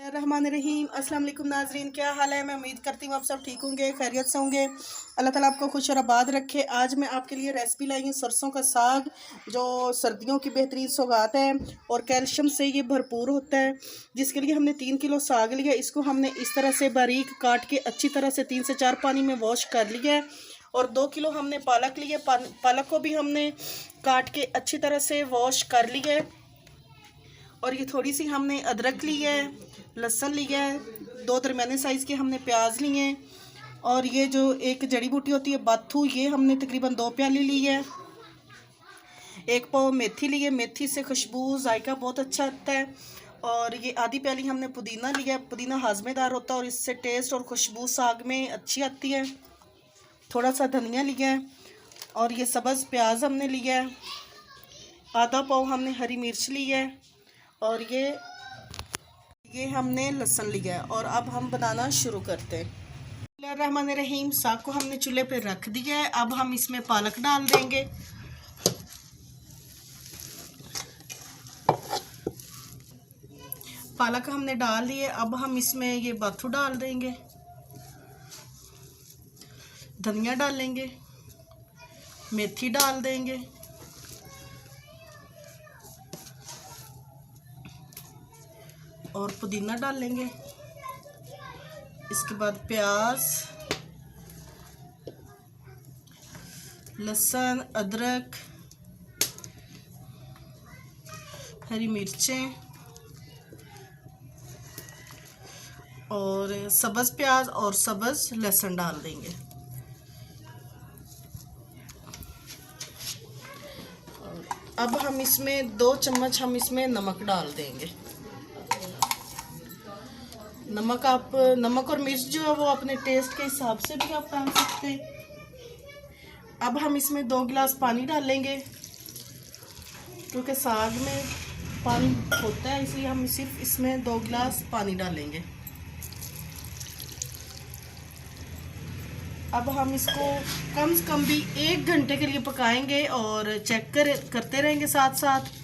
रहमानिर्रहीम। अस्सलाम वालेकुम नाजरीन, क्या हाल है। मैं उम्मीद करती हूँ आप सब ठीक होंगे, खैरियत से होंगे। अल्लाह ताला आपको खुश और आबाद रखे। आज मैं आपके लिए रेसिपी लाई हूँ सरसों का साग, जो सर्दियों की बेहतरीन सौगात है और कैल्शियम से ये भरपूर होता है। जिसके लिए हमने 3 किलो साग लिया। इसको हमने इस तरह से बारीक काट के अच्छी तरह से 3 से 4 पानी में वॉश कर लिया है। और 2 किलो हमने पालक लिया। पालक को भी हमने काट के अच्छी तरह से वॉश कर लिया है। और ये थोड़ी सी हमने अदरक ली है, लहसुन लिया है, 2 दरमियाने साइज़ के हमने प्याज लिए हैं। और ये जो एक जड़ी बूटी होती है बाथू, ये हमने तकरीबन 2 प्याली ली है। 1 पाव मेथी ली है, मेथी से खुशबू जायका बहुत अच्छा आता है। और ये आधी प्याली हमने पुदीना लिया है। पुदीना हाजमेदार होता है और इससे टेस्ट और खुशबू साग में अच्छी आती है। थोड़ा सा धनिया लिया है और ये सब्ज़ प्याज हमने लिया है। आधा पाव हमने हरी मिर्च ली है और ये हमने लहसुन लिया है। और अब हम बनाना शुरू करते हैं। बिस्मिल्लाहिर्रहमानिर्रहीम। साग को हमने चूल्हे पे रख दिया है। अब हम इसमें पालक डाल देंगे। पालक हमने डाल दिए। अब हम इसमें ये बाथू डाल देंगे, धनिया डालेंगे, मेथी डाल देंगे और पुदीना डालेंगे। इसके बाद प्याज, लहसुन, अदरक, हरी मिर्चें और सब्ज़ प्याज और सब्ज़ लहसुन डाल देंगे। और अब हम इसमें 2 चम्मच हम इसमें नमक डाल देंगे। नमक और मिर्च जो है वो अपने टेस्ट के हिसाब से भी आप डाल सकते हैं। अब हम इसमें 2 गिलास पानी डालेंगे, क्योंकि साग में पानी होता है इसलिए हम सिर्फ इसमें 2 गिलास पानी डालेंगे। अब हम इसको कम से कम भी 1 घंटे के लिए पकाएंगे और चेक करते रहेंगे साथ साथ।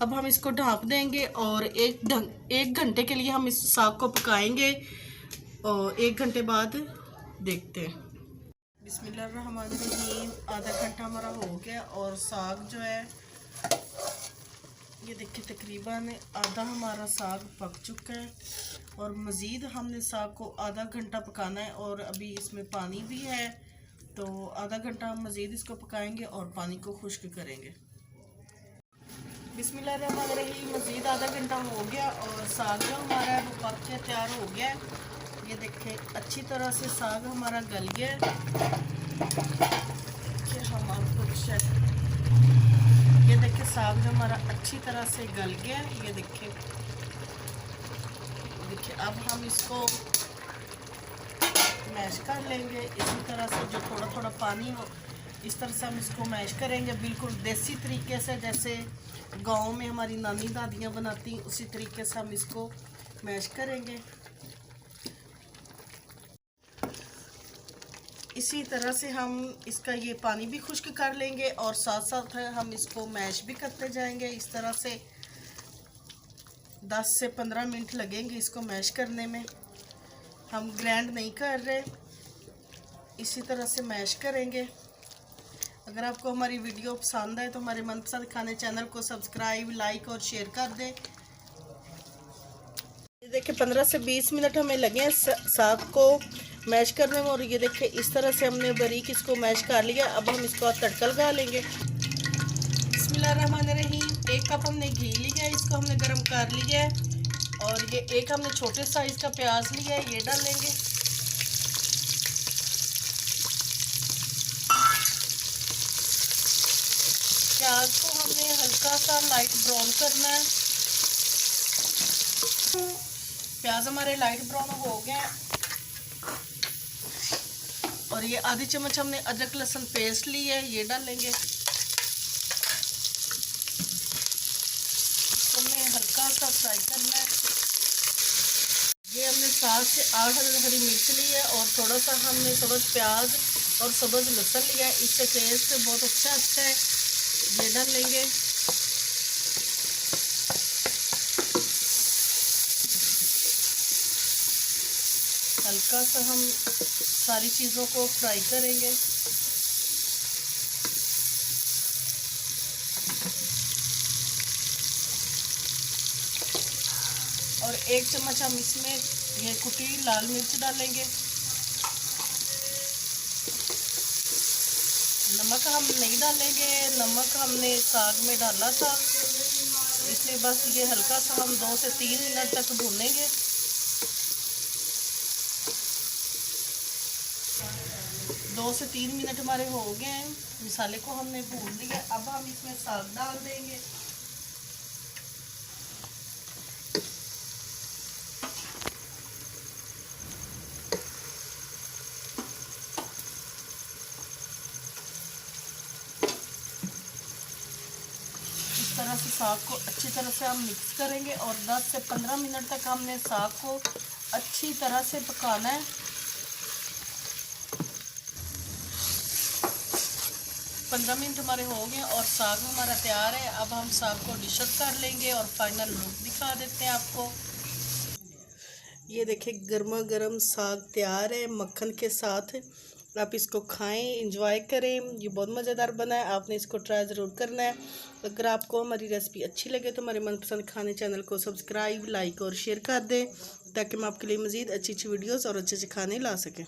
अब हम इसको ढक देंगे और 1 घंटे के लिए हम इस साग को पकाएंगे और 1 घंटे बाद देखते हैं। बिस्मिल्लाहिर्रहमानिर्रहीम। आधा घंटा हमारा हो गया और साग जो है ये देखिए तकरीबन आधा हमारा साग पक चुका है। और मज़ीद हमने साग को आधा घंटा पकाना है और अभी इसमें पानी भी है, तो आधा घंटा हम मज़ीद इसको पकाएंगे और पानी को खुश्क करेंगे। बिस्मिल्लाहिर्रहमानिर्रहीम। मज़ीद आधा घंटा हो गया और साग जो हमारा है वो पक के तैयार हो गया है। ये देखें अच्छी तरह से साग हमारा गल गया है। कि हम आपको ये देखें साग जो हमारा अच्छी तरह से गल गया है। ये देखिए अब हम इसको मैश कर लेंगे इसी तरह से। जो थोड़ा थोड़ा पानी हो इस तरह से हम इसको मैश करेंगे, बिल्कुल देसी तरीके से, जैसे गांव में हमारी नानी दादियाँ बनाती उसी तरीके से हम इसको मैश करेंगे। इसी तरह से हम इसका ये पानी भी खुश्क कर लेंगे और साथ साथ हम इसको मैश भी करते जाएंगे। इस तरह से 10 से 15 मिनट लगेंगे इसको मैश करने में। हम ग्राइंड नहीं कर रहे, इसी तरह से मैश करेंगे। अगर आपको हमारी वीडियो पसंद आए तो हमारे मनपसंद खाने चैनल को सब्सक्राइब, लाइक और शेयर कर दें। ये देखिए 15 से 20 मिनट हमें लगे हैं साग को मैश करने में। और ये देखिए इस तरह से हमने बारीक इसको मैश कर लिया। अब हम इसको तड़का लगा लेंगे। बिस्मिल्लाहिर्रहमानिर्रहीम। 1 कप हमने घी लिया है, इसको हमने गर्म कर लिया है। और ये 1 हमने छोटे साइज़ का प्याज लिया है, ये डालेंगे। प्याज को हमने हल्का सा लाइट ब्राउन करना है। प्याज हमारे लाइट ब्राउन हो गए हैं। और ये आधी चम्मच हमने अदरक लहसुन पेस्ट ली है, ये डालेंगे। हमने हल्का सा फ्राई करना है। ये हमने 7 से 8 हरी मिर्च ली है और थोड़ा सा हमने सब्ज़ प्याज और सब्ज़ लहसुन लिया है, इससे टेस्ट बहुत अच्छा आता है। ये डाल लेंगे। हल्का सा हम सारी चीज़ों को फ्राई करेंगे। और 1 चम्मच हम इसमें ये कुटी लाल मिर्च डालेंगे। नमक हम नहीं डालेंगे, नमक हमने साग में डाला था, इसलिए बस ये हल्का सा हम 2 से 3 मिनट तक भूनेंगे। 2 से 3 मिनट हमारे हो गए हैं, मसाले को हमने भून लिया। अब हम इसमें साग डाल देंगे। इस तरह से साग को अच्छी तरह से हम मिक्स करेंगे और 10 से 15 मिनट तक हमने साग को अच्छी तरह से पकाना है। 15 मिनट हमारे हो गए और साग हमारा तैयार है। अब हम साग को डिश आउट कर लेंगे और फाइनल लुक दिखा देते हैं आपको। ये देखिए गर्मा गर्म साग तैयार है मक्खन के साथ। आप इसको खाएं, एंजॉय करें। ये बहुत मज़ेदार बना है, आपने इसको ट्राई ज़रूर करना है। अगर आपको हमारी रेसिपी अच्छी लगे तो हमारे मनपसंद खाने चैनल को सब्सक्राइब, लाइक और शेयर कर दें, ताकि हम आपके लिए मज़ीद अच्छी अच्छी वीडियोस और अच्छे अच्छे खाने ला सकें।